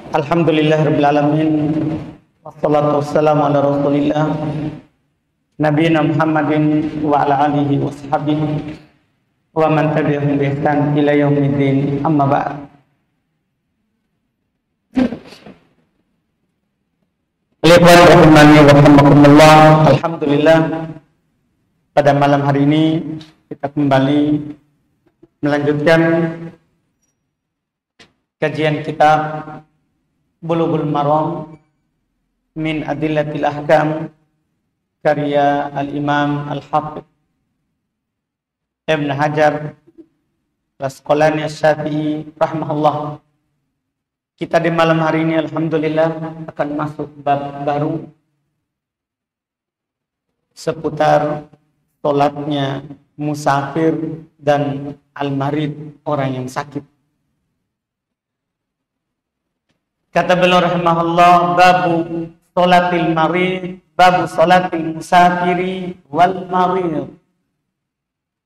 Alhamdulillahirabbil alamin. Wassalatu wassalamu ala Rasulillah nabiyina Muhammadin wa ala alihi washabihi wa man tabi'ahum bi ihsan ila yaumiddin. Amma ba'd. Ikhwan rahimani wa rahimakumullah. Alhamdulillah, pada malam hari ini kita kembali melanjutkan kajian kitab Bulughul Maram min Adillatil Ahkam karya Al-Imam Al-Hafidz Ibn Hajar Al-Asqalani Asy-Syafi'i rahimahullah. Kita di malam hari ini alhamdulillah akan masuk bab baru seputar salatnya musafir dan al-marid, orang yang sakit. Kata beliau rahimahullah, babu sholatil marid, babu sholatil musafiri wal marid.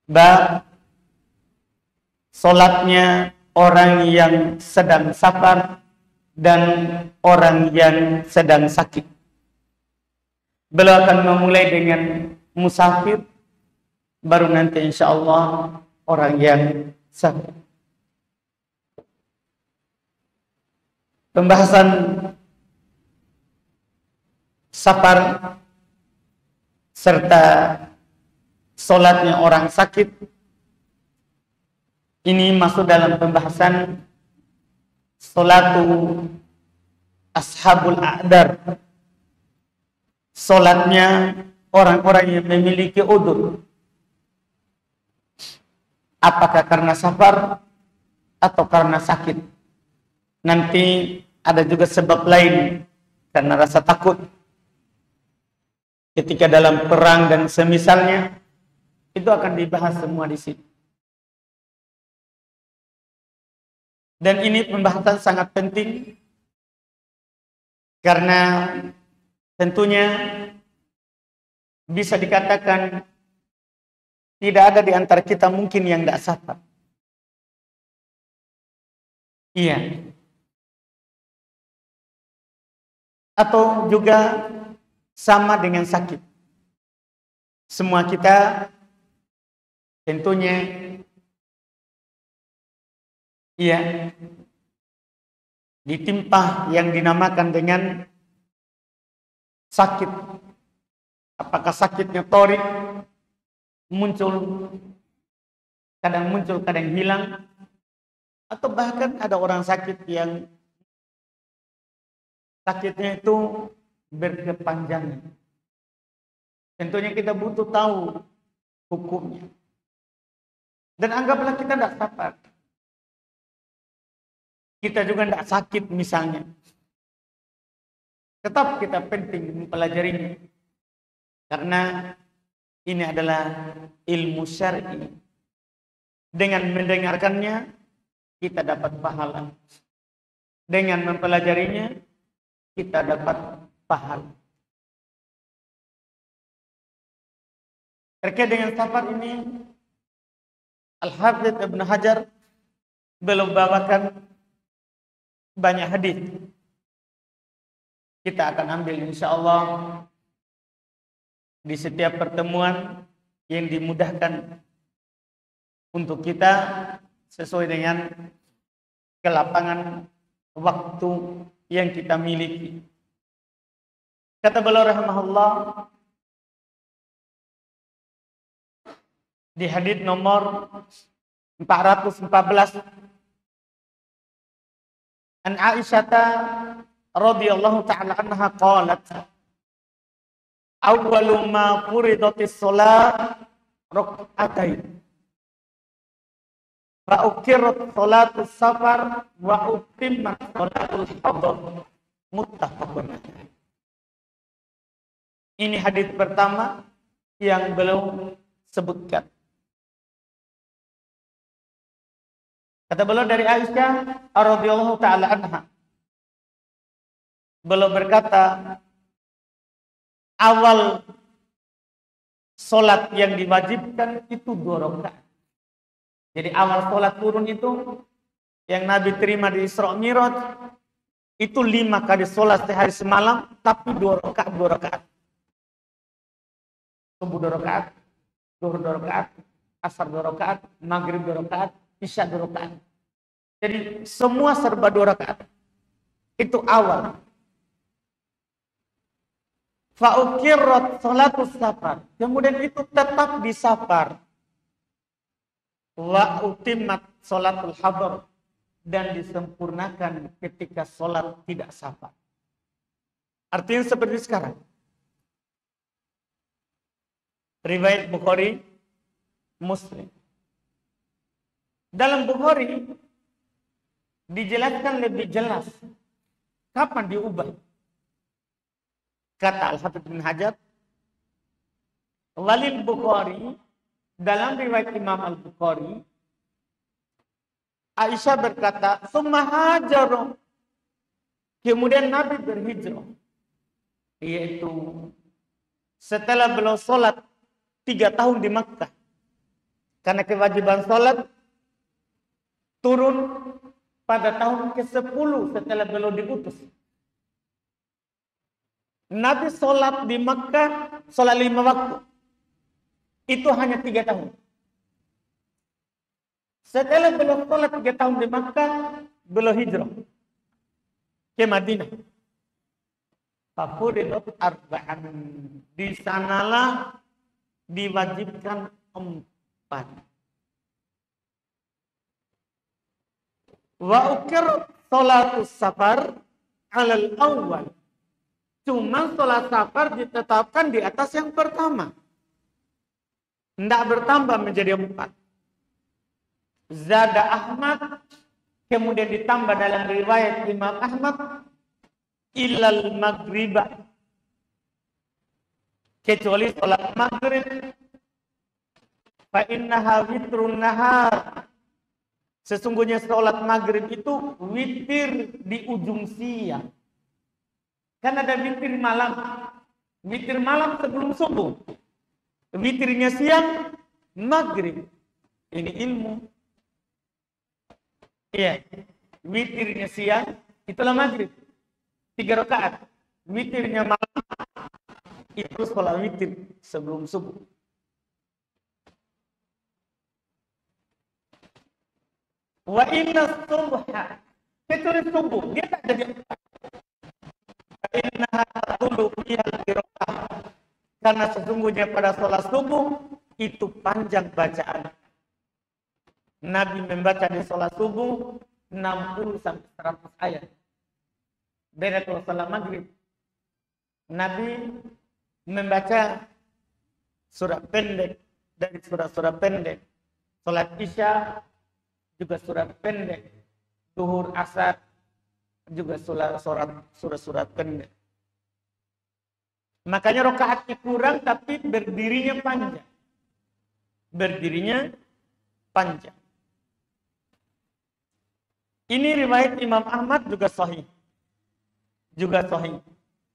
Bab sholatnya orang yang sedang safar dan orang yang sedang sakit. Beliau akan memulai dengan musafir, baru nanti insyaallah orang yang sakit. Pembahasan safar serta sholatnya orang sakit ini masuk dalam pembahasan sholatu ashabul a'dar, sholatnya orang-orang yang memiliki udzur, apakah karena safar atau karena sakit. Nanti ada juga sebab lain karena rasa takut ketika dalam perang dan semisalnya, itu akan dibahas semua di sini. Dan ini pembahasan sangat penting karena tentunya bisa dikatakan tidak ada di antara kita mungkin yang tidak safar. Iya. Atau juga sama dengan sakit. Semua kita tentunya iya ditimpa yang dinamakan dengan sakit. Apakah sakitnya torik, muncul, kadang hilang, atau bahkan ada orang sakit yang sakitnya itu berkepanjangan. Tentunya kita butuh tahu hukumnya. Dan anggaplah kita tidak safar, kita juga tidak sakit misalnya, tetap kita penting mempelajarinya karena ini adalah ilmu syar'i. Dengan mendengarkannya kita dapat pahala, dengan mempelajarinya kita dapat pahala. Terkait dengan safar ini, Al-Hafidz Ibn Hajar belum bawakan banyak hadis. Kita akan ambil insyaallah di setiap pertemuan yang dimudahkan untuk kita sesuai dengan kelapangan waktu yang kita miliki. Kata beliau rahimahullah di hadits nomor 414, an Aisyah radhiyallahu ta'ala anha qalat, awwalu ma furidatis shalah rak'atain fa ukirat sholatus safar wa utimmat sholatul hadar, muttafaqun. Ini hadis pertama yang beliau sebutkan. Kata beliau dari Aisyah radhiyallahu ta'ala anha, beliau berkata, awal sholat yang diwajibkan itu 2 rakaat. Jadi awal sholat turun itu yang Nabi terima di Isra Mi'raj Itu 5 kali sholat sehari semalam, tapi 2 rakaat, 2 rakaat. Subuh 2 rakaat, zuhur 2 rakaat, asar 2 rakaat, maghrib 2 rakaat, isya 2 rakaat. Jadi semua serba 2 rakaat. Itu awal. Fa'ukirrat sholatus safar. Kemudian itu tetap di safar. Wa utimmat sholatul hadar. Dan disempurnakan ketika sholat tidak safar. Artinya seperti sekarang. Riwayat Bukhari, Muslim. Dalam Bukhari dijelaskan lebih jelas kapan diubah. Kata Al-Hafidz bin Hajar, walil Bukhari, dalam riwayat Imam Al-Bukhari, Aisyah berkata, "Tsumma hajaru." Kemudian Nabi berhijrah. Yaitu setelah beliau sholat 3 tahun di Makkah. Karena kewajiban sholat turun pada tahun ke-10 setelah beliau diutus. Nabi sholat di Makkah, sholat 5 waktu. Itu hanya 3 tahun. Setelah beliau sholat 3 tahun di Makkah, beliau hijrah ke Madinah. Fafuridat arba'an. Di sanalah diwajibkan 4. Wa ukir sholatus safar alal awal. Cuma sholat safar ditetapkan di atas yang pertama. Tidak bertambah menjadi 4. Zada Ahmad, kemudian ditambah dalam riwayat Imam Ahmad, ilal maghribah, kecuali sholat maghrib, fa innaha witrun nahar. Sesungguhnya sholat maghrib itu witir di ujung siang. Kan ada witir malam. Witir malam sebelum subuh. Witirnya siang, maghrib. Ini ilmu. Iya, witirnya siang, itulah maghrib. 3 rakaat. Witirnya malam, itu sholat witir sebelum subuh. Wa inna subha, kecuali subuh, dia tak jadi 4. Wa inna tulu fihal qiraah. Karena sesungguhnya pada sholat subuh, itu panjang bacaan. Nabi membaca di sholat subuh 60-100 ayat. Beda kalau sholat maghrib. Nabi membaca surat pendek dari surat-surat pendek. Sholat isya juga surat pendek. Zuhur asar juga surat-surat pendek. Makanya rakaatnya kurang tapi berdirinya panjang. Berdirinya panjang. Ini riwayat Imam Ahmad juga sahih. Juga sahih.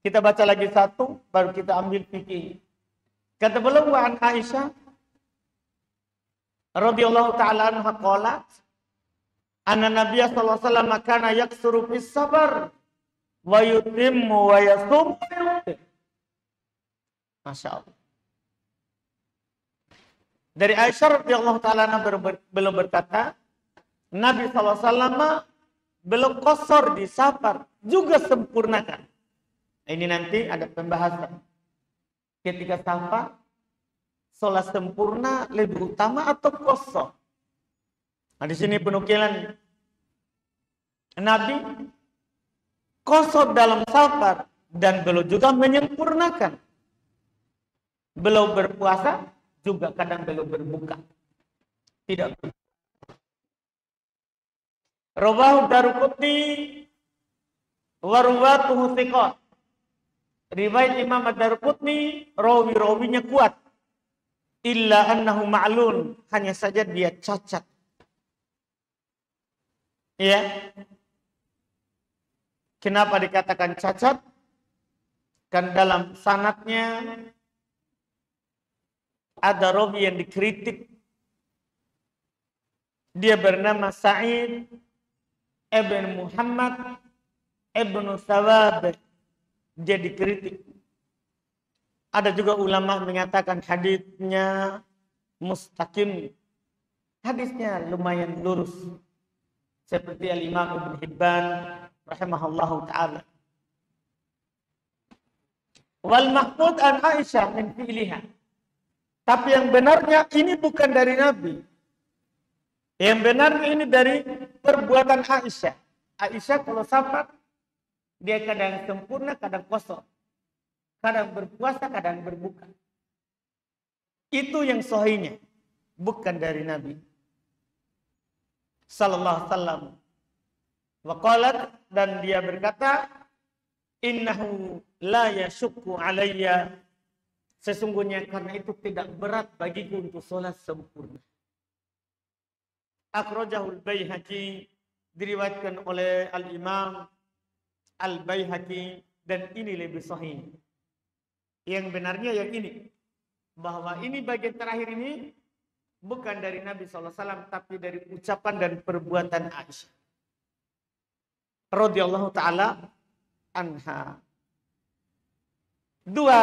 Kita baca lagi satu, baru kita ambil fikih. Kata beliau wa an Aisyah radhiyallahu ta'ala anha qalat, anna Nabiy sallallahu alaihi wasallam kana yaksuru fis sabar wa yutimmu wa yasum. Masya Allah. Dari Aisyah radhiyallahu ta'ala anha beliau berkata, Nabi SAW belum qasar di safar, juga sempurnakan. Ini nanti ada pembahasan. Ketika safar, sholat sempurna lebih utama atau qasar? Nah, di sini penukilan Nabi qasar dalam safar dan beliau juga menyempurnakan. Beliau berpuasa, juga kadang beliau berbuka. Tidak berbuka. Rawahu Daruqutni wa ruwatuhu thiqat. Riwayat Imam Ad-Daruqutni, rawi-rawinya kuat. Illa annahu ma'lun, hanya saja dia cacat. Ya. Kenapa dikatakan cacat? Kan dalam sanadnya ada rawi yang dikritik. Dia bernama Sa'id Ibn Muhammad Ibnu Sawab dia dikritik. Ada juga ulama mengatakan hadisnya mustaqim. Hadisnya lumayan lurus. Seperti Al-Imam Ibn Hibban rahimahullahu ta'ala. Wal mahfud an Aisyah min fi'liha. Tapi yang benarnya ini bukan dari Nabi. Yang benarnya ini dari perbuatan Aisyah. Aisyah kalau safar, dia kadang sempurna, kadang kosong. Kadang berpuasa, kadang berbuka. Itu yang sahihnya. Bukan dari Nabi sallallahu alaihi wasallam. Wa qalat, dan dia berkata, innahu la yashukku alayya, sesungguhnya karena itu tidak berat bagiku untuk sholat sempurna. Akhrajahul Baihaqi, diriwayatkan oleh Al-Imam Al-Baihaqi, dan ini lebih sahih. Yang benarnya yang ini, bahwa ini bagian terakhir ini bukan dari Nabi SAW, tapi dari ucapan dan perbuatan Aisyah radhiyallahu ta'ala anha. Dua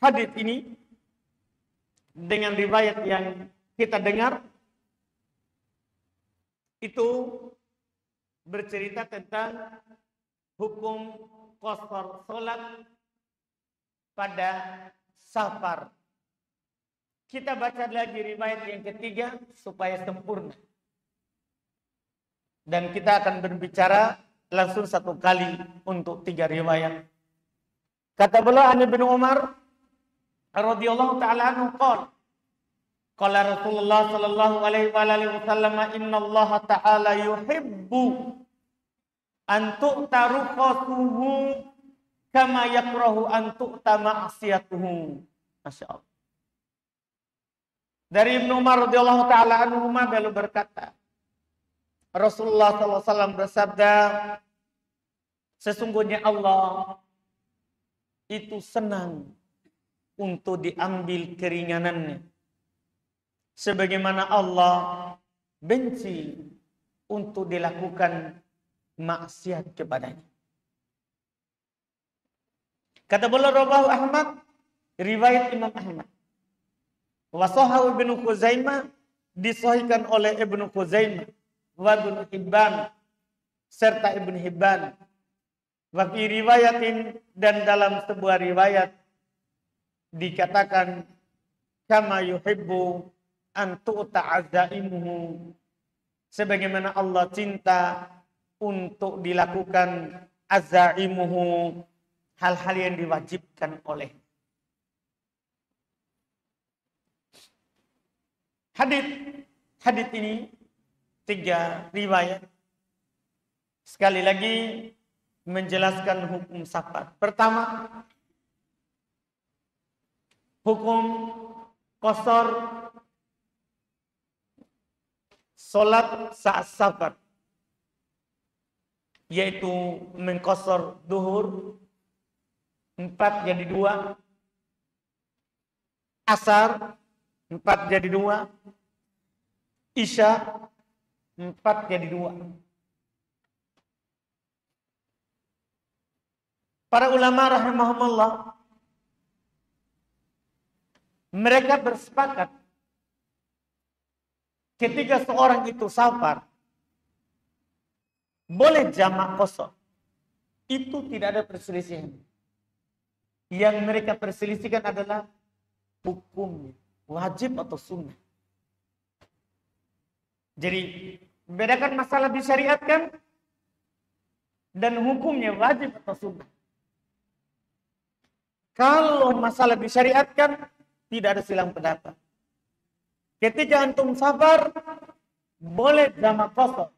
hadis ini dengan riwayat yang kita dengar itu bercerita tentang hukum qasar salat pada safar. Kita baca lagi riwayat yang ketiga supaya sempurna. Dan kita akan berbicara langsung satu kali untuk tiga riwayat. Kata beliau an Ibnu Umar radhiyallahu ta'ala anhu qala Rasulullah sallallahu alaihi wasallam, innallaha ta'ala yuhibbu an tu'ta rukhasuhu kama yakrahu an tu'ta ma'siyatuhu. Masyaallah. Dari Ibnu Umar radhiyallahu ta'ala anhu beliau berkata, Rasulullah SAW bersabda, sesungguhnya Allah itu senang untuk diambil keringanannya, sebagaimana Allah benci untuk dilakukan maksiat kepadanya. Kata beliau rawahu Ahmad, riwayat Imam Ahmad. Wasahahu Ibnu Khuzaimah, disahihkan oleh Ibnu Khuzaimah, wa Ibnu Hibban, serta Ibnu Hibban. Wa fi riwayatin, dan dalam sebuah riwayat dikatakan kama yuhibbu an tu'ta azaimuhu, sebagaimana Allah cinta untuk dilakukan azaimuhu, hal-hal yang diwajibkan oleh. Hadis ini tiga riwayat sekali lagi menjelaskan hukum safar. Pertama, hukum qasar salat saat safar, yaitu mengqasar duhur 4 jadi 2, asar 4 jadi 2, isya 4 jadi 2. Para ulama rahimahumullah, mereka bersepakat ketika seorang itu safar boleh jamak qasar. Itu tidak ada perselisihan. Yang mereka perselisihkan adalah hukumnya, wajib atau sunnah. Jadi bedakan masalah disyariatkan dan hukumnya wajib atau sunnah. Kalau masalah disyariatkan, tidak ada silang pendapat. Ketika antum safar, boleh jamak qasar.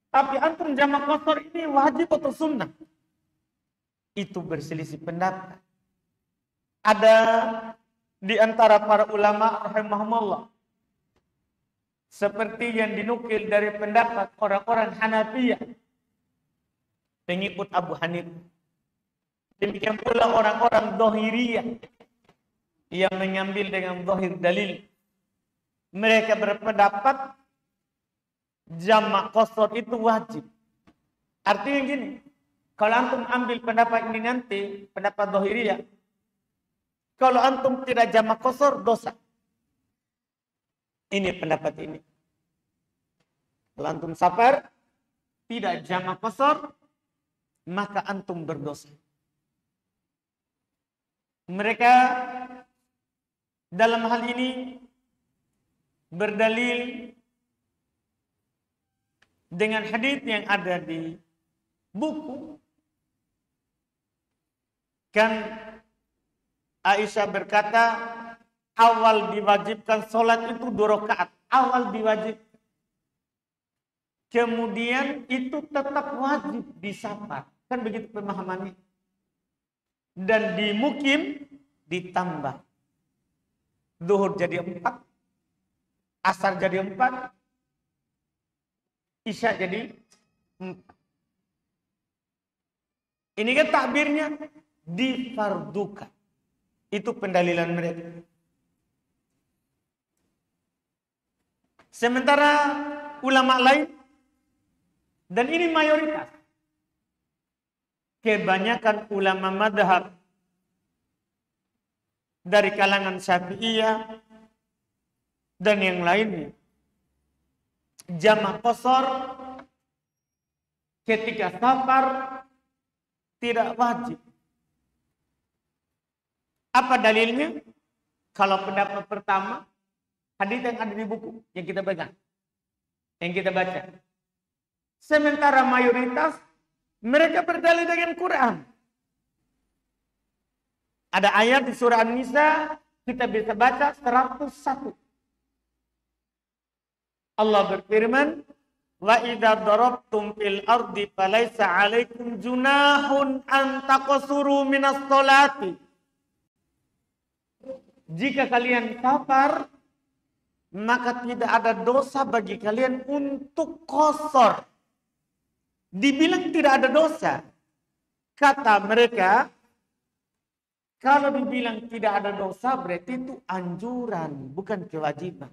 Tapi antum jamak qasar ini wajib atau sunnah? Itu berselisih pendapat. Ada di antara para ulama rahimahumullah, seperti yang dinukil dari pendapat orang-orang Hanafiyah, pengikut Abu Hanifah. Demikian pula orang-orang Dhahiriyah yang mengambil dengan zahir dalil. Mereka berpendapat jamak qasar itu wajib. Artinya gini, Kalau antum ambil pendapat ini nanti, pendapat Dhahiriyah, kalau antum tidak jamak qasar, dosa. Ini pendapat ini. Kalau antum safar, tidak jamak qasar, maka antum berdosa. Mereka dalam hal ini berdalil dengan hadis yang ada di buku. Kan Aisyah berkata, awal diwajibkan sholat itu 2 rakaat. Awal diwajibkan. Kemudian itu tetap wajib di safar. Kan begitu pemahamannya. Dan di mukim ditambah. Zuhur jadi 4. Asar jadi 4. Isya jadi 4. Ini kan takbirnya difardukan. Itu pendalilan mereka. Sementara ulama lain, dan ini mayoritas, kebanyakan ulama madhab dari kalangan Syafi'iyah dan yang lainnya, jamak qasar ketika safar tidak wajib. Apa dalilnya? Kalau pendapat pertama, hadis yang ada di buku yang kita pegang, yang kita baca. Sementara mayoritas mereka berdalil dengan Quran. Ada ayat di surah An-Nisa, kita bisa baca 101. Allah berfirman, wa idza darabtum fil ardi falaysa 'alaikum junahun an taqsuru minas sholati. Jika kalian safar, maka tidak ada dosa bagi kalian untuk qasar. Dibilang tidak ada dosa. Kata mereka, kalau dibilang tidak ada dosa berarti itu anjuran, bukan kewajiban.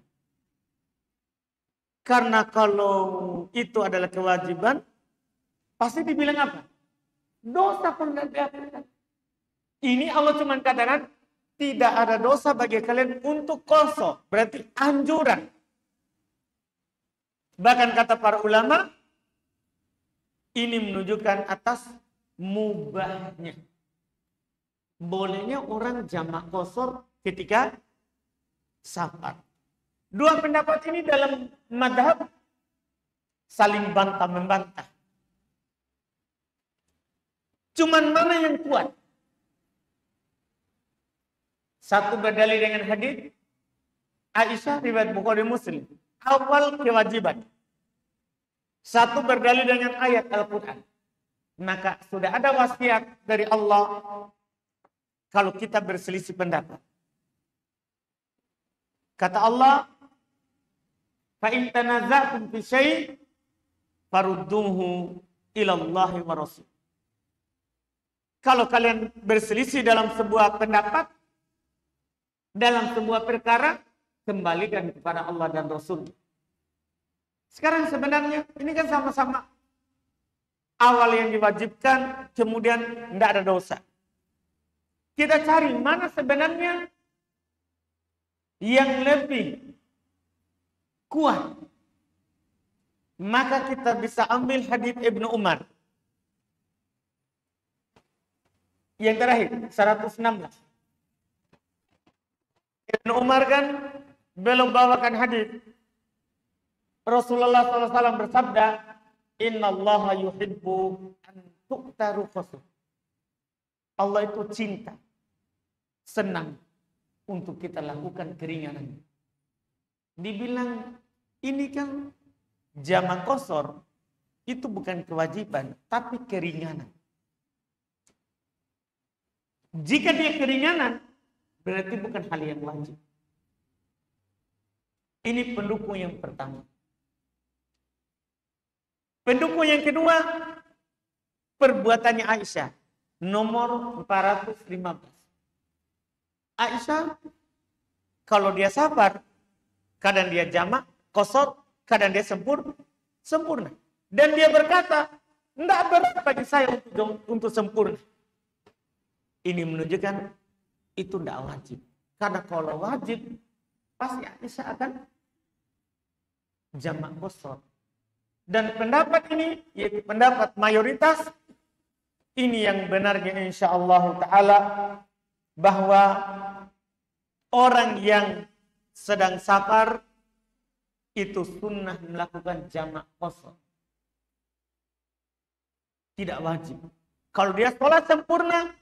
Karena kalau itu adalah kewajiban, pasti dibilang apa? Dosa pun tidak diapakan. Ini Allah cuma katakan, tidak ada dosa bagi kalian untuk qasar. Berarti anjuran. Bahkan kata para ulama, ini menunjukkan atas mubahnya. Bolehnya orang jamak qasar ketika safar. Dua pendapat ini dalam madhab saling bantah-membantah. Cuman mana yang kuat? Satu berdalil dengan hadis Aisyah riwayat Bukhari Muslim, awal kewajiban. Satu berdalil dengan ayat Al-Quran. Maka sudah ada wasiat dari Allah kalau kita berselisih pendapat. Kata Allah, fa in tanaza'tum fi syai' farudduhu ila Allah wa Rasul. Kalau kalian berselisih dalam sebuah pendapat, dalam sebuah perkara, kembalikan kepada Allah dan Rasul. Sekarang sebenarnya ini kan sama-sama awal yang diwajibkan, kemudian tidak ada dosa. Kita cari mana sebenarnya yang lebih kuat. Maka kita bisa ambil hadis Ibnu Umar. Yang terakhir, 116. Ibnu Umar kan belum bawakan hadis. Rasulullah SAW bersabda, Inna Allah yuhibbu an tuqtaru qasr. Allah itu cinta, senang untuk kita lakukan keringanan. Dibilang ini kan jamak qasar itu bukan kewajiban, tapi keringanan. Jika dia keringanan, berarti bukan hal yang wajib. Ini pendukung yang pertama. Pendukung yang kedua, perbuatannya Aisyah. Nomor 415. Aisyah, kalau dia safar, kadang dia jamak, qasar, kadang dia sempurna. Dan dia berkata, Tidak berat bagi saya untuk sempurna. Ini menunjukkan itu tidak wajib. Karena kalau wajib, pasti Aisyah akan jamak qasar. Dan pendapat ini, yaitu pendapat mayoritas, ini yang benarnya insyaallah ta'ala, bahwa orang yang sedang safar itu sunnah melakukan jamak qasar. Tidak wajib. Kalau dia sholat sempurna,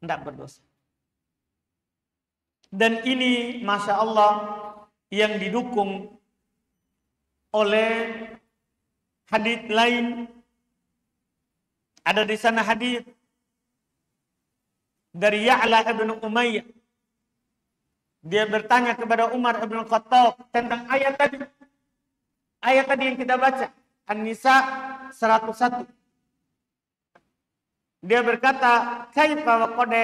tidak berdosa. Dan ini Masya Allah yang didukung oleh hadits lain. Ada di sana hadits dari Ya'la ibn Umayyah. Dia bertanya kepada Umar ibn Khattab tentang ayat tadi. Ayat tadi yang kita baca. An-Nisa 101. Dia berkata, kaifa wa qad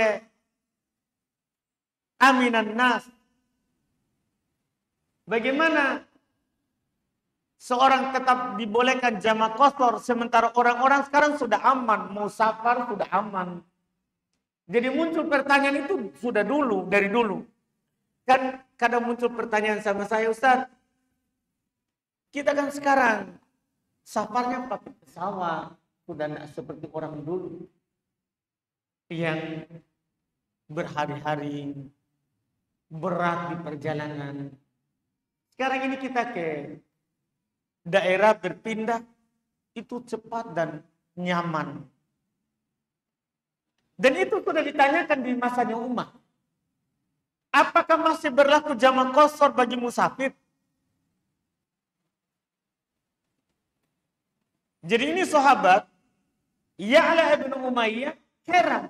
aminan nas. Bagaimana seorang tetap dibolehkan jamak qasar sementara orang-orang sekarang sudah aman, mau safar sudah aman. Jadi muncul pertanyaan itu sudah dulu, dari dulu. Kan kadang muncul pertanyaan sama saya, Ustaz, kita kan sekarang safarnya pakai pesawat, sudah tidak seperti orang dulu yang berhari-hari berat di perjalanan. Sekarang ini kita ke daerah berpindah itu cepat dan nyaman. Dan itu sudah ditanyakan di masanya Umar. Apakah masih berlaku jamak qasar bagi musafir? Jadi ini sahabat Ya'la ibn Umayyah heran.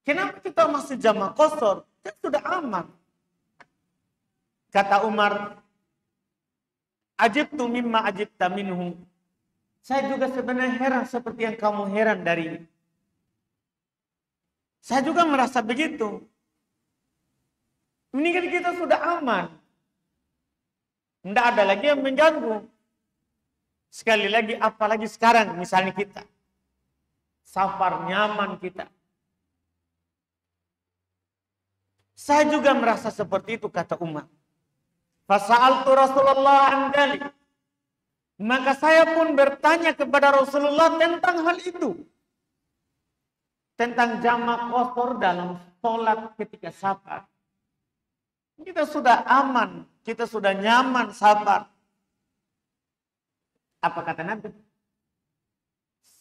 Kenapa kita masih jamak qasar? Kan sudah aman. Kata Umar, ajibtu mimma ajibta minhu. Saya juga sebenarnya heran seperti yang kamu heran dari. Saya juga merasa begitu. Ini kan kita sudah aman. Tidak ada lagi yang mengganggu. Sekali lagi, apalagi sekarang misalnya kita. Safar nyaman kita. Saya juga merasa seperti itu, kata Umar. Fasa'altu Rasulullah an dzalik. Maka saya pun bertanya kepada Rasulullah tentang hal itu. Tentang jamak qasar dalam sholat ketika safar. Kita sudah aman, kita sudah nyaman safar. Apa kata Nabi?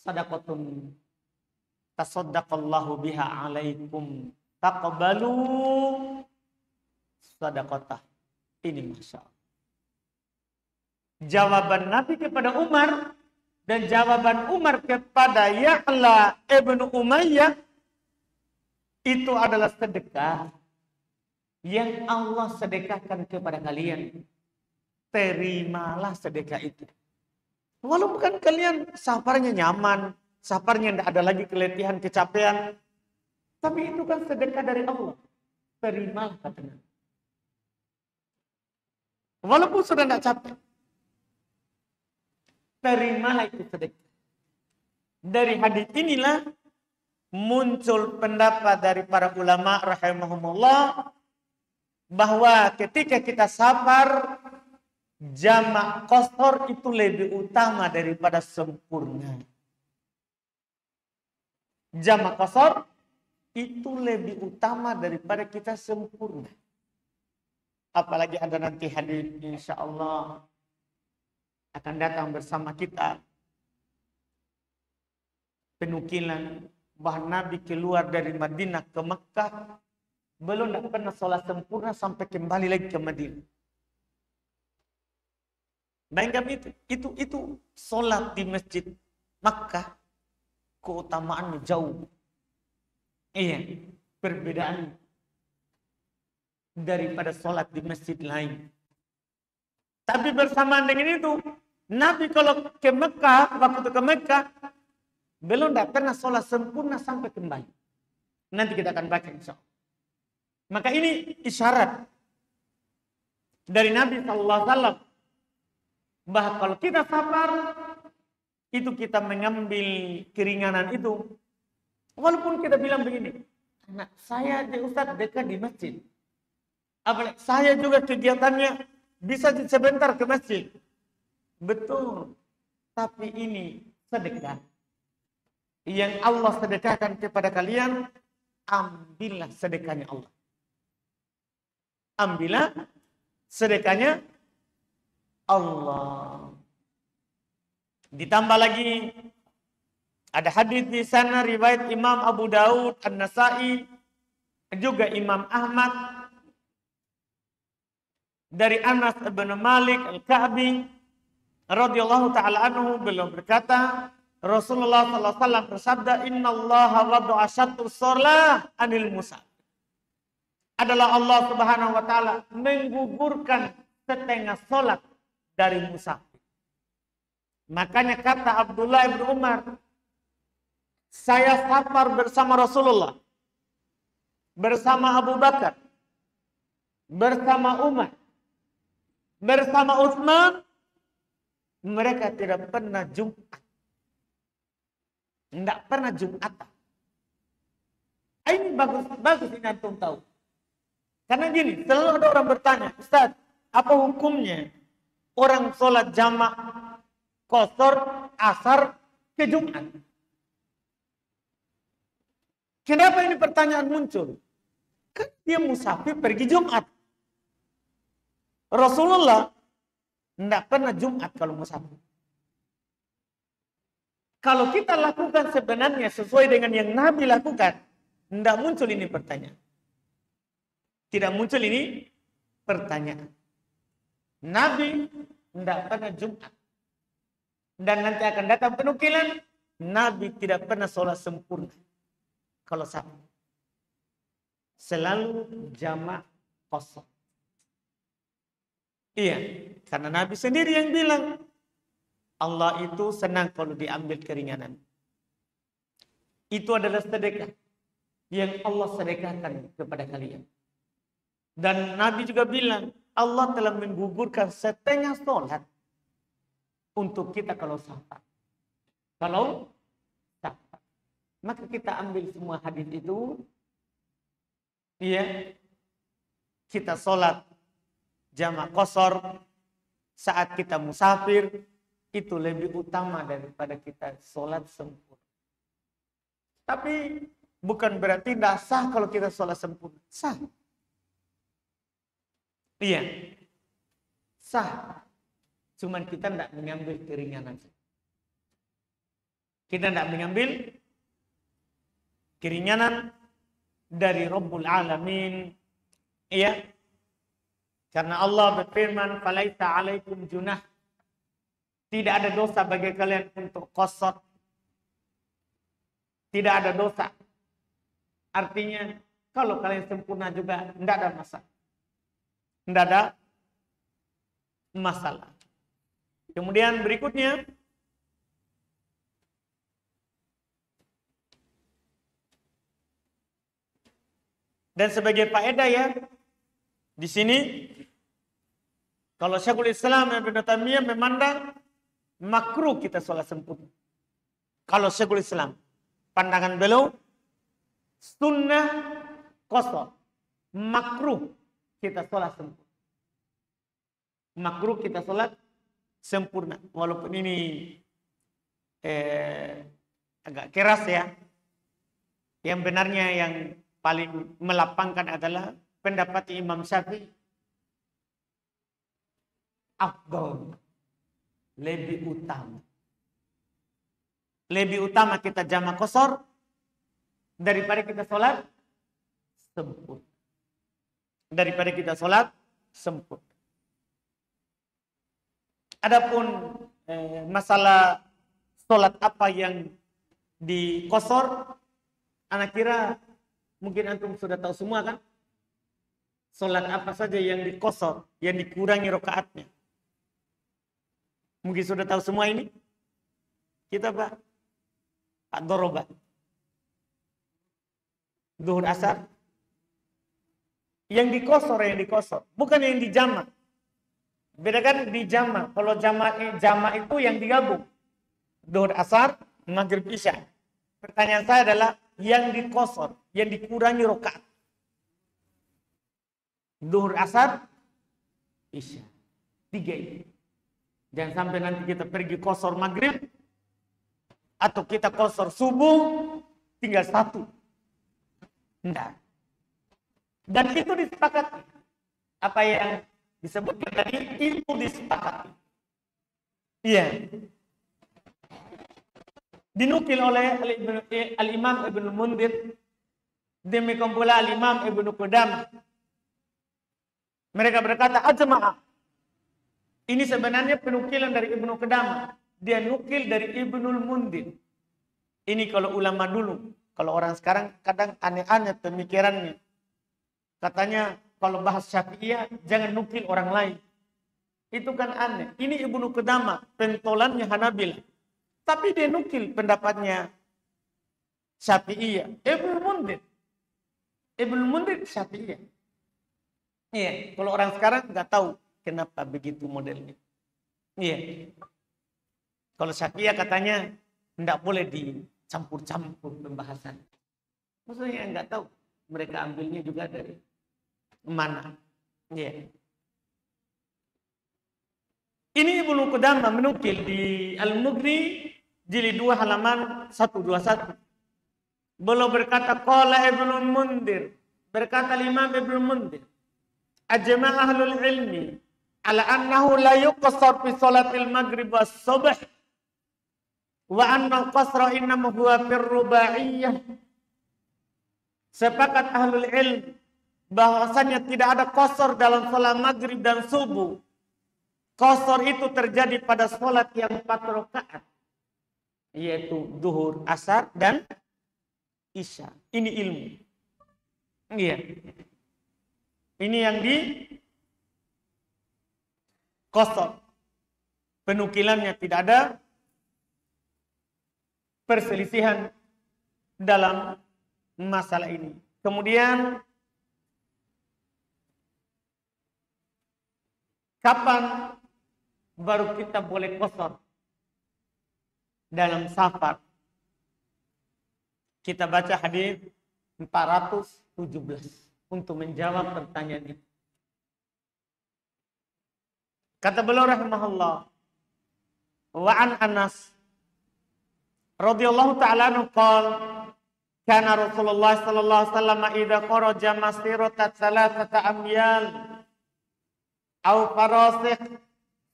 Sadaqatun tasaddaqallahu biha alaikum. Taqbalu sadaqatah. Ini Masya Allah. Jawaban Nabi kepada Umar dan jawaban Umar kepada Ya'la ibn Umayyah itu adalah sedekah yang Allah sedekahkan kepada kalian. Terimalah sedekah itu. Walaupun kalian safarnya nyaman, safarnya tidak ada lagi keletihan, kecapean, tapi itu kan sedekah dari Allah. Terimalah katanya. Walaupun sudah tidak capek, terimalah itu sedekah. Dari hadis inilah muncul pendapat dari para ulama rahimahumullah bahwa ketika kita safar, jamak qasar itu lebih utama daripada sempurna. Jamak qasar itu lebih utama daripada kita sempurna. Apalagi ada nanti hadis insyaallah akan datang bersama kita. Penukilan bahwa Nabi keluar dari Madinah ke Mekah belum pernah sholat sempurna sampai kembali lagi ke Madinah. Bayangkan itu sholat di masjid Makkah keutamaannya jauh. Iya, perbedaan daripada sholat di masjid lain. Tapi bersamaan dengan itu, Nabi kalau ke Mekah, waktu ke Mekah, belum pernah sholat sempurna sampai kembali. Nanti kita akan baca insya Allah. Maka ini isyarat dari Nabi SAW Bahwa kalau kita sabar, itu kita mengambil keringanan itu. Walaupun kita bilang begini, anak saya di Ustaz dekat di masjid. Apalagi saya juga kegiatannya bisa sebentar ke masjid. Betul. Tapi ini sedekah. Yang Allah sedekahkan kepada kalian, ambillah sedekahnya Allah. Ambillah sedekahnya Allah. Ditambah lagi ada hadis di sana riwayat Imam Abu Daud, An-Nasa'i, juga Imam Ahmad dari Anas bin Malik Al-Ka'bi radhiyallahu taala anhu, beliau berkata, Rasulullah sallallahu alaihi wasallam bersabda, "Innallaha wada'a syatrus shalah 'anil musafir." Adalah Allah Subhanahu wa taala menggugurkan setengah salat dari musafir. Makanya kata Abdullah bin Umar, saya safar bersama Rasulullah, bersama Abu Bakar, bersama Umar, bersama Utsman, mereka tidak pernah Jumat. Tidak pernah Jumatan. Ini bagus ini antum tahu. Karena gini, selalu ada orang bertanya, Ustaz, apa hukumnya orang sholat jamak qashar asar ke Jumat? Kenapa ini pertanyaan muncul? Kan dia musafir pergi Jumat. Rasulullah tidak pernah Jumat kalau musafir. Kalau kita lakukan sebenarnya sesuai dengan yang Nabi lakukan, tidak muncul ini pertanyaan. Tidak muncul ini pertanyaan. Nabi tidak pernah Jumat. Dan nanti akan datang penukilan, Nabi tidak pernah sholat sempurna. Kalau sama. Selalu jamak kosong. Iya, karena Nabi sendiri yang bilang, Allah itu senang kalau diambil keringanan. Itu adalah sedekah yang Allah sedekahkan kepada kalian. Dan Nabi juga bilang, Allah telah menggugurkan setengah sholat untuk kita kalau sabar. Kalau sabar. Maka kita ambil semua hadis itu, ya, kita sholat jamak qashar saat kita musafir, itu lebih utama daripada kita sholat sempurna. Tapi bukan berarti tidak sah kalau kita sholat sempurna. Sah. Iya. Sah. Cuman kita tidak mengambil keringanan. Kita tidak mengambil keringanan dari Rabbul Alamin. Iya. Karena Allah berfirman, "Falaita 'alaikum junah." Tidak ada dosa bagi kalian untuk qashar. Tidak ada dosa. Artinya, kalau kalian sempurna juga, tidak ada masalah. Tidak ada masalah. Kemudian berikutnya, dan sebagai faedah ya, di sini, kalau Syekhul Islam Ibnu Taimiyah memandang makruh kita sholat sempurna. Kalau Syekhul Islam, pandangan beliau, sunnah qashar, makruh kita sholat sempurna. Makruh kita sholat sempurna. Walaupun ini agak keras ya. Yang benarnya yang paling melapangkan adalah pendapat Imam Syafi'i. Afdal. Lebih utama. Lebih utama kita jamak qashar daripada kita sholat sempurna. Daripada kita sholat sempurna. Adapun masalah sholat apa yang di qashar, anak kira mungkin antum sudah tahu semua kan? Sholat apa saja yang di qashar, yang dikurangi rakaatnya. Mungkin sudah tahu semua ini? Kita Pak Doroba. Zuhur asar. Yang di qashar, bukan yang di jamak. Bedakan di jama. Kalau jama itu yang digabung. Duhur, asar, maghrib, isya. Pertanyaan saya adalah yang dikosor, yang dikurangi rakaat. Duhur, asar, isya. 3 ini. Jangan sampai nanti kita pergi kosor maghrib atau kita kosor subuh tinggal 1. Enggak. Dan itu disepakati. Apa yang disebutkan tadi itu disepakati. Iya. Dinukil oleh Al-Imam Ibnu Mundhir, demikian pula Al-Imam Ibnu Qudamah. Mereka berkata ajma'a. Ini sebenarnya penukilan dari Ibnu Qudamah. Dia nukil dari Ibnul Mundhir. Ini kalau ulama dulu. Kalau orang sekarang kadang aneh-aneh pemikirannya. Katanya kalau bahas Syafi'iyah jangan nukil orang lain. Itu kan aneh. Ini Ibnu Qudamah, pentolannya Hanabilah. Tapi dia nukil pendapatnya Syafi'iyah. Ibnu Mundhir Syafi'iyah. Iya, kalau orang sekarang nggak tahu kenapa begitu modelnya. Iya. Kalau Syafi'iyah katanya nggak boleh dicampur-campur pembahasan. Maksudnya nggak tahu. Mereka ambilnya juga dari mana. Iya. Ini Ibnu Qudamah menukil di Al-Mughni jilid 2 halaman 121. Beliau berkata qala Ibnu Mundhir, berkata Imam Ibnu Mundhir, ajma' ahlul ilmi ala annahu la yuqassar fi salatil maghrib was subh wa anna al-qasra innama huwa fir rubaiyah. Sepakat ahlul ilmi bahwasanya tidak ada qasar dalam salat maghrib dan subuh. Qasar itu terjadi pada salat yang 4 rakaat, yaitu duhur, asar, dan isya. Ini ilmu. Iya. Ini yang di qasar. Penukilannya tidak ada perselisihan dalam masalah ini. Kemudian kapan baru kita boleh qasar dalam safar? Kita baca hadis 417 untuk menjawab pertanyaan itu. Kata beliau rahimahullah, wa an Anas radhiyallahu ta'ala anhu qala kana Rasulullah sallallahu alaihi wasallam idza kharaja masirata 3 amyal aw farasikh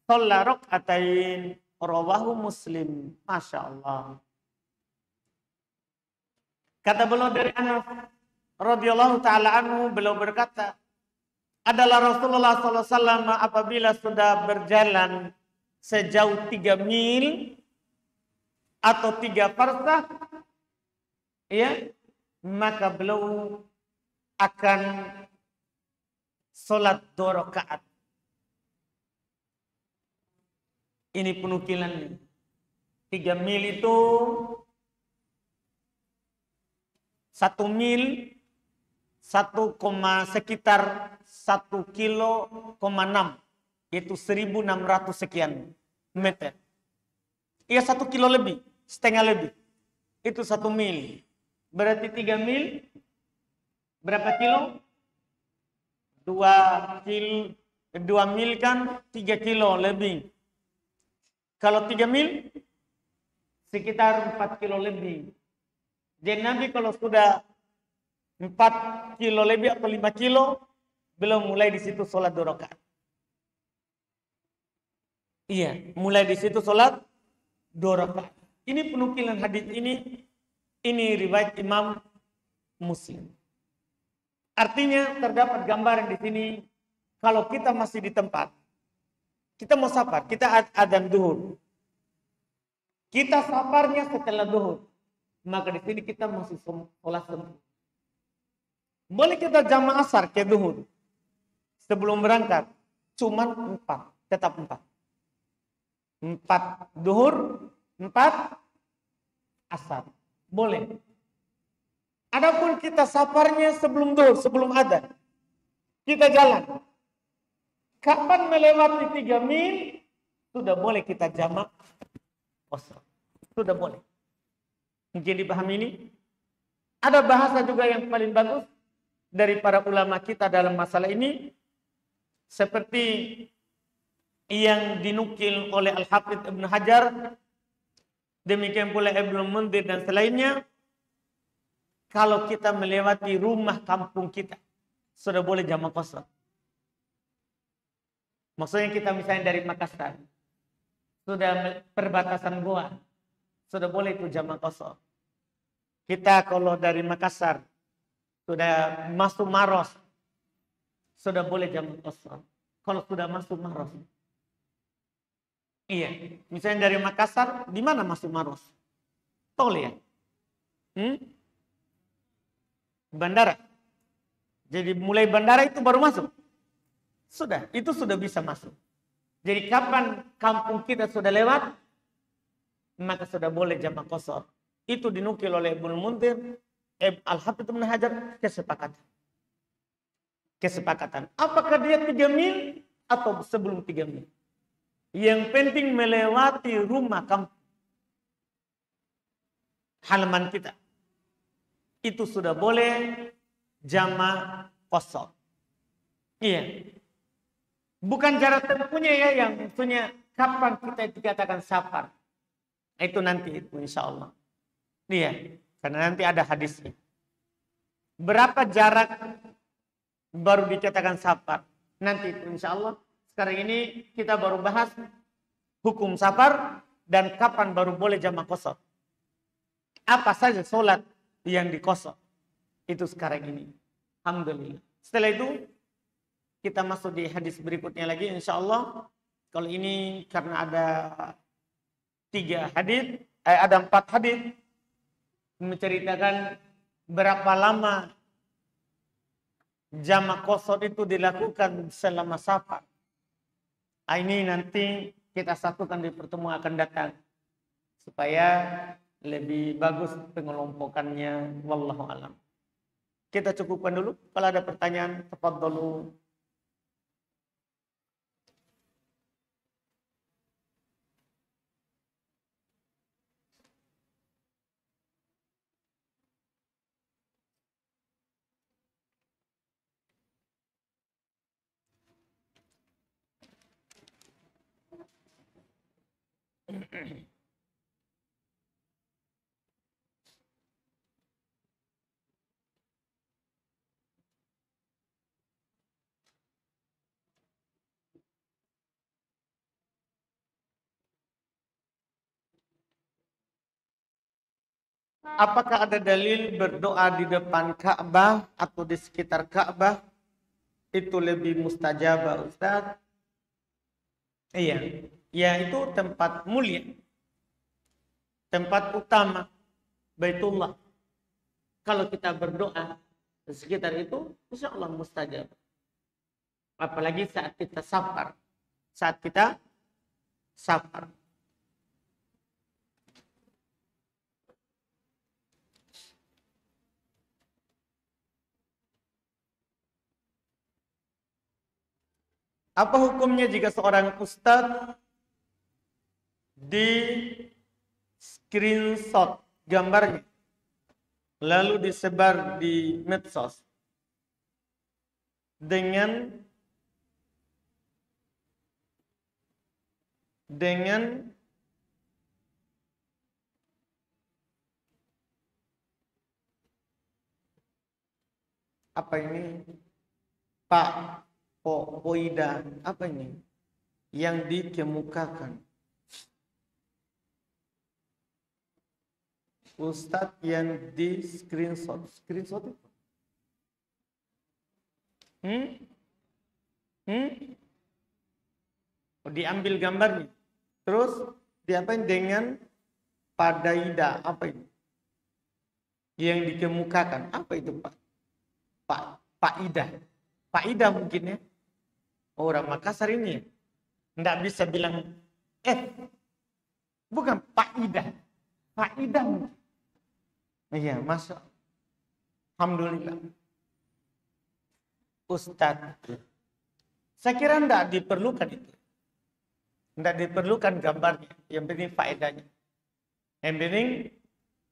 shalla rak'atain, rawahu Muslim. Masya Allah. Kata beliau dari Anas radhiyallahu ta'ala anhu, beliau berkata, adalah Rasulullah SAW apabila sudah berjalan sejauh 3 mil atau 3 farsakh, ya, maka beliau akan sholat 2 rakaat. Ini penukilannya. 3 mil itu 1 mil sekitar 1 kilo, 6, yaitu 1.600 sekian meter. Iya 1 kilo lebih, setengah lebih. Itu 1 mil. Berarti 3 mil berapa kilo? 2 mil kan 3 kilo lebih. Kalau 3 mil sekitar 4 kilo lebih. Jadi Nabi kalau sudah 4 kilo lebih atau 5 kilo, belum mulai di situ sholat 2 rakaat. Iya, mulai di situ sholat 2 rakaat. Ini penukilan hadis ini riwayat Imam Muslim. Artinya terdapat gambaran di sini, kalau kita masih di tempat, kita mau safar, kita adzan duhur, kita safarnya setelah duhur, maka di sini kita masih sholat subuh. Boleh kita jamaah asar ke duhur sebelum berangkat, cuman 4, tetap 4 duhur, 4 asar, boleh. Adapun kita safarnya sebelum duhur, sebelum adzan, kita jalan, Kapan melewati 3 mil, sudah boleh kita jamak qasar. Sudah boleh. Mungkin dipahami ini. Ada bahasa juga yang paling bagus dari para ulama kita dalam masalah ini. Seperti yang dinukil oleh Al-Hafidh Ibn Hajar. Demikian pula Ibnu Munzir dan selainnya. Kalau kita melewati rumah kampung kita, sudah boleh jamak qasar. Maksudnya kita misalnya dari Makassar, sudah perbatasan Goa, sudah boleh itu jamak qasar. Kita kalau dari Makassar, sudah masuk Maros, sudah boleh jamak qasar. Kalau sudah masuk Maros. Iya, misalnya dari Makassar, di mana masuk Maros? Tol ya? Bandara. Jadi mulai bandara itu baru masuk. Sudah, itu sudah bisa masuk. Jadi kapan kampung kita sudah lewat, maka sudah boleh jamak qasar. Itu dinukil oleh Ibnu Munzir, Al-Hafidz Ibnu Hajar, kesepakatan. Apakah dia 3 mil atau sebelum 3 mil? Yang penting melewati rumah kampung, halaman kita. Itu sudah boleh jamak qasar. Iya. Bukan jarak tempuhnya ya, yang maksudnya kapan kita dikatakan safar. Itu nanti itu insya Allah. Iya, karena nanti ada hadisnya. Berapa jarak baru dikatakan safar? Nanti itu insya Allah. Sekarang ini kita baru bahas hukum safar dan kapan baru boleh jamak qasar. Apa saja sholat yang diqasar. Itu sekarang ini. Alhamdulillah. Setelah itu kita masuk di hadis berikutnya lagi insya Allah. Kalau ini karena ada 4 hadis menceritakan berapa lama jamak qasar itu dilakukan selama safar. Ini nanti kita satukan di pertemuan akan datang supaya lebih bagus pengelompokannya. Wallahu alam. Kita cukupkan dulu. Kalau ada pertanyaan, tafadhalu. Apakah ada dalil berdoa di depan Ka'bah atau di sekitar Ka'bah itu lebih mustajabah, Ustaz? Iya, ya itu tempat mulia, tempat utama, Baitullah. Kalau kita berdoa di sekitar itu, insya Allah mustajab. Apalagi saat kita safar, Apa hukumnya jika seorang ustadz di screenshot gambarnya lalu disebar di medsos dengan apa ini Pak Poida, apa ini yang dikemukakan Ustadz yang di screenshot itu diambil gambarnya terus diapain dengan padaida, apa ini yang dikemukakan, apa itu Pak Ida mungkin ya. Orang Makassar ini enggak bisa bilang bukan Pak Ida mungkin. Iya, masuk. Alhamdulillah. Ustadz Saya kira tidak diperlukan itu. Tidak diperlukan gambarnya. Yang penting faedahnya. Yang penting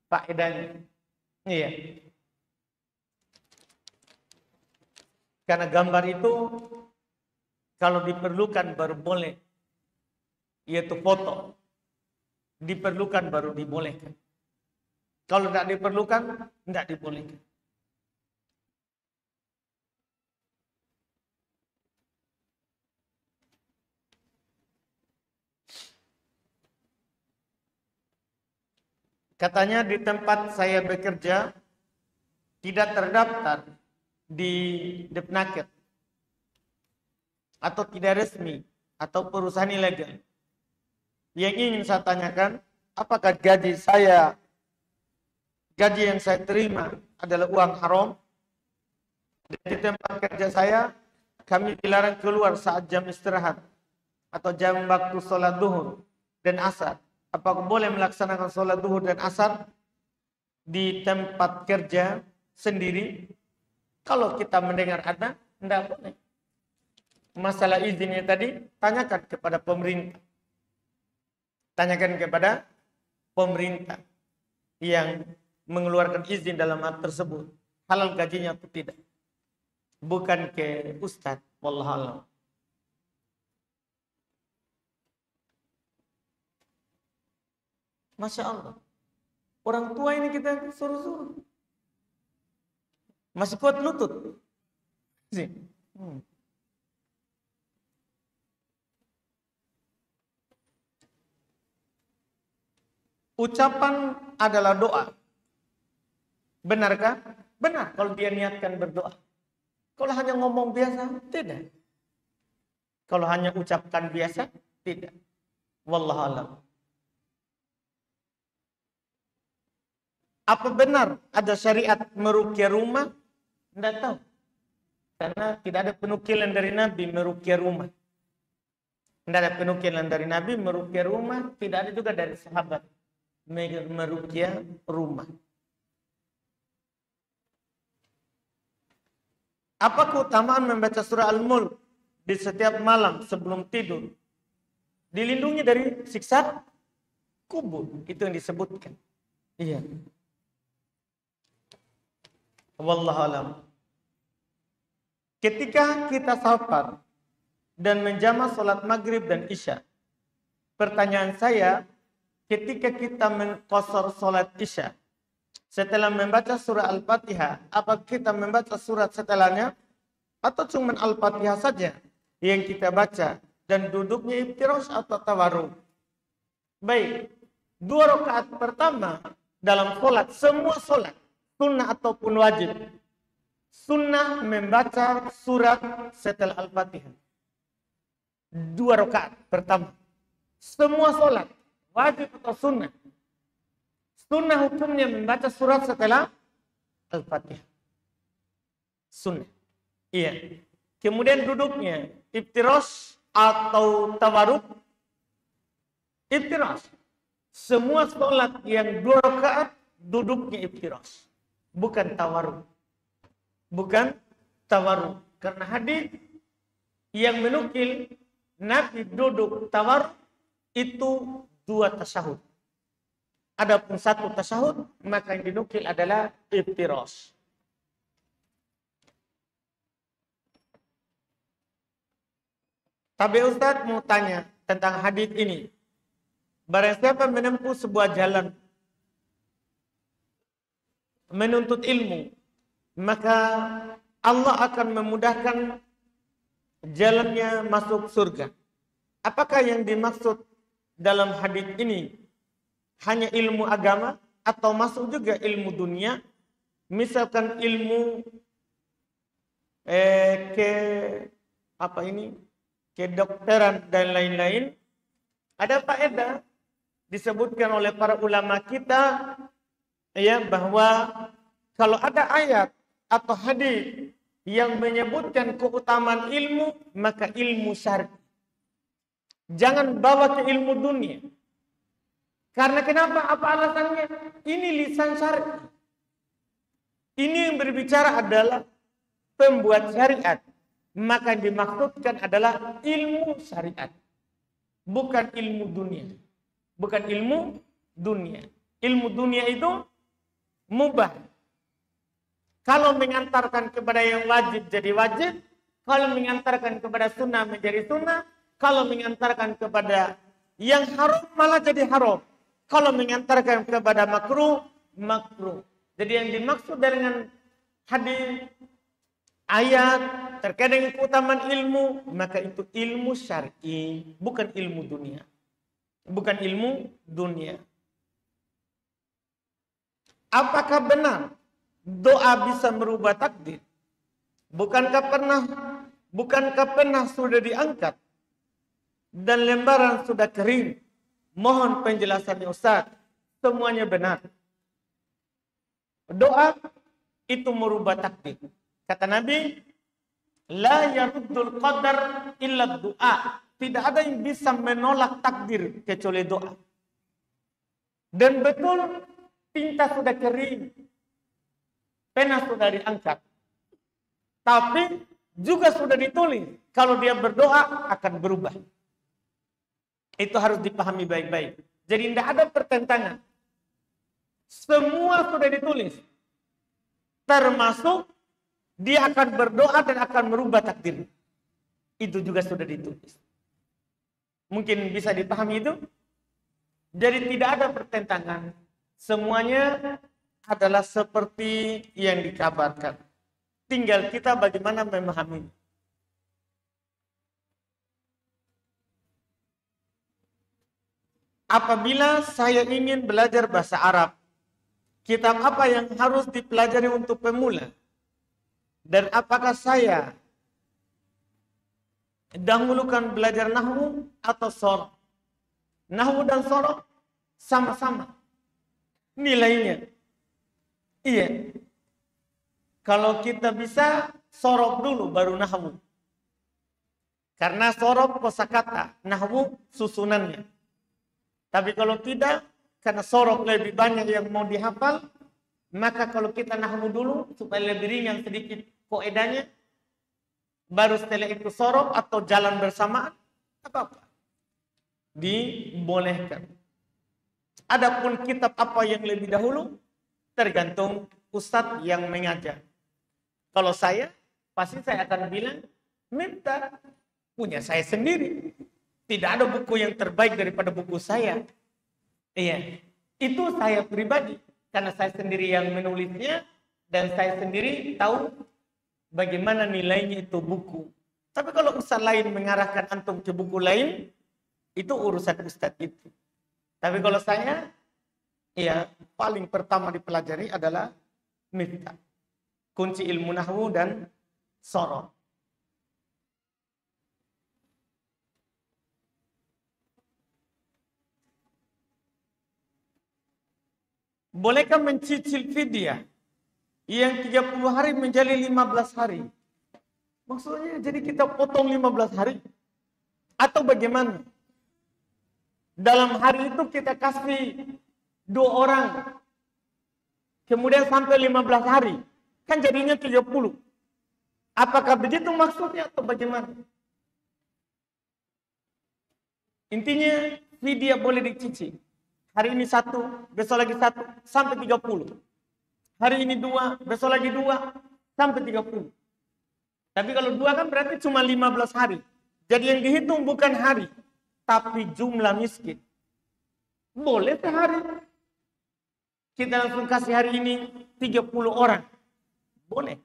faedahnya. Iya. Karena gambar itu kalau diperlukan baru boleh. Yaitu foto. Diperlukan baru dibolehkan. Kalau tidak diperlukan, tidak dibolehkan. Katanya di tempat saya bekerja tidak terdaftar di Depnaker atau tidak resmi atau perusahaan ilegal. Yang ingin saya tanyakan, apakah gaji yang saya terima adalah uang haram? Di tempat kerja saya, kami dilarang keluar saat jam istirahat atau jam waktu sholat duhur dan asar. Apakah boleh melaksanakan sholat duhur dan asar di tempat kerja sendiri? Kalau kita mendengar ada, tidak boleh. Masalah izinnya tadi, tanyakan kepada pemerintah. Tanyakan kepada pemerintah yang mengeluarkan izin dalam hal tersebut. Halal gajinya atau tidak. Bukan ke ustadz. Wallahualam. Masya Allah. Orang tua ini kita suruh-suruh. Masih kuat lutut. Ucapan adalah doa. Benarkah? Benar kalau dia niatkan berdoa. Kalau hanya ngomong biasa, tidak. Kalau hanya ucapkan biasa, tidak. Wallahualam. Apa benar ada syariat meruqyah rumah? Tidak tahu. Karena tidak ada penukilan dari Nabi meruqyah rumah. Tidak ada penukilan dari Nabi meruqyah rumah. Tidak ada juga dari sahabat meruqyah rumah. Apa keutamaan membaca surah Al-Mulk di setiap malam sebelum tidur? Dilindungi dari siksa kubur. Itu yang disebutkan. Iya. Wallahualam. Ketika kita safar dan menjama sholat maghrib dan isya, pertanyaan saya, ketika kita mengqashar sholat isya, setelah membaca surah Al-Fatihah, apa kita membaca surat setelahnya, atau cuma Al-Fatihah saja yang kita baca dan duduknya iftirash atau tawarruk? Baik, 2 rakaat pertama dalam sholat, semua sholat, sunnah ataupun wajib, sunnah membaca surat setelah Al-Fatihah. 2 rakaat pertama. Semua sholat, wajib atau sunnah. Sunnah hukumnya membaca surat setelah Al-Fatihah. Sunnah. Iya. Kemudian duduknya iftirash atau tawarruk. Iftirash. Semua sholat yang 2 rakaat duduknya iftirash. Bukan tawarruk. Bukan tawarruk. Karena hadis yang menukil Nabi duduk tawarruk itu 2 tasyahud. Adapun 1 tasyahud, maka yang dinukil adalah iftirash. Tapi Ustaz mau tanya tentang hadis ini. Barang siapa menempuh sebuah jalan menuntut ilmu, maka Allah akan memudahkan jalannya masuk surga. Apakah yang dimaksud dalam hadis ini hanya ilmu agama atau masuk juga ilmu dunia? Misalkan ilmu kedokteran dan lain-lain. Ada faedah disebutkan oleh para ulama kita, ya, bahwa kalau ada ayat atau hadis yang menyebutkan keutamaan ilmu, maka ilmu syar'i. Jangan bawa ke ilmu dunia. Karena kenapa? Apa alasannya? Ini lisan syar'i. Ini yang berbicara adalah pembuat syariat. maka yang dimaksudkan adalah ilmu syariat, bukan ilmu dunia. Bukan ilmu dunia. Ilmu dunia itu mubah. Kalau mengantarkan kepada yang wajib jadi wajib, kalau mengantarkan kepada sunnah menjadi sunnah, kalau mengantarkan kepada yang haram malah jadi haram. Kalau mengantarkan kepada makruh, makruh. Jadi yang dimaksud dengan hadis, ayat terkait dengan keutamaan ilmu, maka itu ilmu syar'i, bukan ilmu dunia. Bukan ilmu dunia. Apakah benar doa bisa merubah takdir? Bukankah pernah sudah diangkat dan lembaran sudah kering? Mohon penjelasannya Ustaz. Semuanya benar. Doa itu merubah takdir. Kata Nabi, la yaruddul qadar illa doa. Tidak ada yang bisa menolak takdir kecuali doa. Dan betul, tinta sudah kering, pena sudah diangkat, tapi juga sudah ditulis kalau dia berdoa akan berubah. Itu harus dipahami baik-baik. Jadi tidak ada pertentangan. Semua sudah ditulis, termasuk dia akan berdoa dan akan merubah takdir. Itu juga sudah ditulis. Mungkin bisa dipahami itu? Jadi tidak ada pertentangan. Semuanya adalah seperti yang dikabarkan. Tinggal kita bagaimana memahami. Apabila saya ingin belajar bahasa Arab, kitab apa yang harus dipelajari untuk pemula? Dan apakah saya dahulukan belajar nahwu atau sorof? Nahwu dan sorof sama-sama nilainya. Iya. Kalau kita bisa sorof dulu baru nahwu. Karena sorof kosakata, nahwu susunannya. Tapi kalau tidak, karena sorof lebih banyak yang mau dihafal, maka kalau kita nahwu dulu supaya lebih ringan sedikit koedanya, baru setelah itu sorof atau jalan bersamaan, apa-apa. Dibolehkan. Adapun kitab apa yang lebih dahulu, tergantung ustadz yang mengajar. Kalau saya, pasti saya akan bilang, minta punya saya sendiri. Tidak ada buku yang terbaik daripada buku saya. Iya, itu saya pribadi. Karena saya sendiri yang menulisnya, dan saya sendiri tahu bagaimana nilainya itu buku. Tapi kalau ustadz lain mengarahkan antum ke buku lain, itu urusan ustadz itu. Tapi kalau saya, ya paling pertama dipelajari adalah miftah. Kunci ilmu nahwu dan sorof. Bolehkah mencicil fidyah yang 30 hari menjadi 15 hari? Maksudnya jadi kita potong 15 hari? Atau bagaimana? Dalam hari itu kita kasih 2 orang. Kemudian sampai 15 hari. Kan jadinya 30. Apakah begitu maksudnya atau bagaimana? Intinya fidyah boleh dicicil. Hari ini 1, besok lagi 1, sampai 30. Hari ini 2, besok lagi 2, sampai 30. Tapi kalau 2 kan berarti cuma 15 hari. Jadi yang dihitung bukan hari, tapi jumlah miskin. Boleh sehari. Kita langsung kasih hari ini 30 orang. Boleh.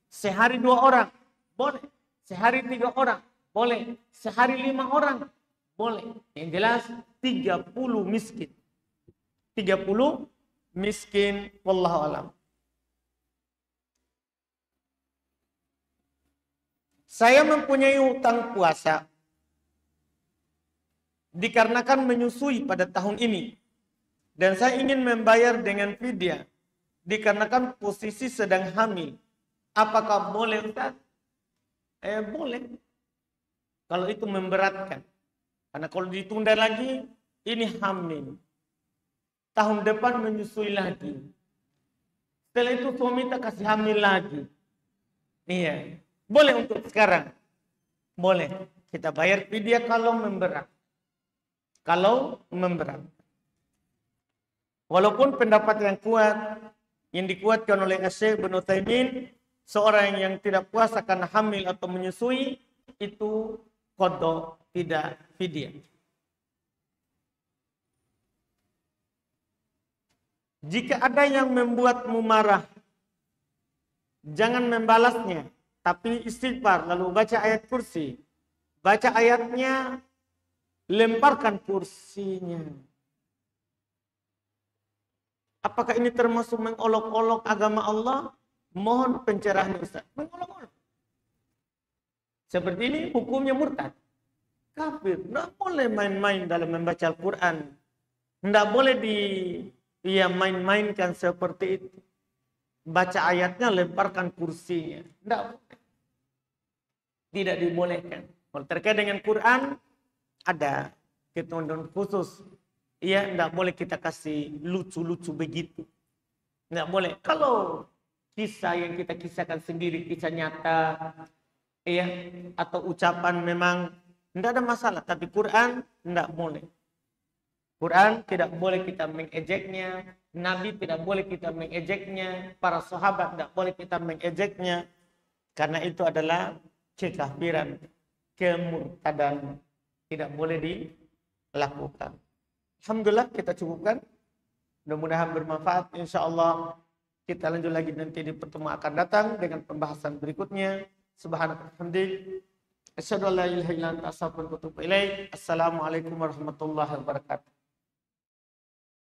Sehari 2 orang. Boleh. Sehari 3 orang. Boleh. Sehari 5 orang. Boleh. Yang jelas 30 miskin. 30 miskin. Wallahu a'lam. Saya mempunyai hutang puasa dikarenakan menyusui pada tahun ini. Dan saya ingin membayar dengan fidyah dikarenakan posisi sedang hamil. Apakah boleh Ustaz? Boleh. Kalau itu memberatkan. Karena kalau ditunda lagi, ini hamil. Tahun depan menyusui lagi. Setelah itu suami tak kasih hamil lagi. Iya. Boleh untuk sekarang. Boleh. Kita bayar fidyah kalau memberat. Kalau memberat. Walaupun pendapat yang kuat, yang dikuatkan oleh Syekh Ibnu Utsaimin, seorang yang tidak puasa karena hamil atau menyusui, itu qadha, tidak fidyah. Jika ada yang membuatmu marah, jangan membalasnya, tapi istighfar, lalu baca ayat kursi. Baca ayatnya, lemparkan kursinya. Apakah ini termasuk mengolok-olok agama Allah? Mohon pencerahan Ustaz. Mengolok-olok. Seperti ini hukumnya murtad. Kafir. Tidak boleh main-main dalam membaca Al-Quran. Tidak boleh main-mainkan seperti itu. Baca ayatnya, lemparkan kursinya. Tidak boleh. Tidak dibolehkan. Kalau terkait dengan Quran, ada ketentuan khusus. Ya, tidak boleh kita kasih lucu-lucu begitu. Tidak boleh. Kalau kisah yang kita kisahkan sendiri, kisah nyata, ya, atau ucapan memang tidak ada masalah. Tapi Quran tidak boleh. Quran tidak boleh kita mengejeknya. Nabi tidak boleh kita mengejeknya. Para sahabat tidak boleh kita mengejeknya. Karena itu adalah kekafiran, kemurtadan. Tidak boleh dilakukan. Alhamdulillah kita cukupkan. Mudah-mudahan bermanfaat. InsyaAllah kita lanjut lagi nanti di pertemuan akan datang dengan pembahasan berikutnya. Subhanallah. Asyhadu an la ilaha illa anta astaghfiruka wa atubu ilaik. Assalamualaikum warahmatullahi wabarakatuh.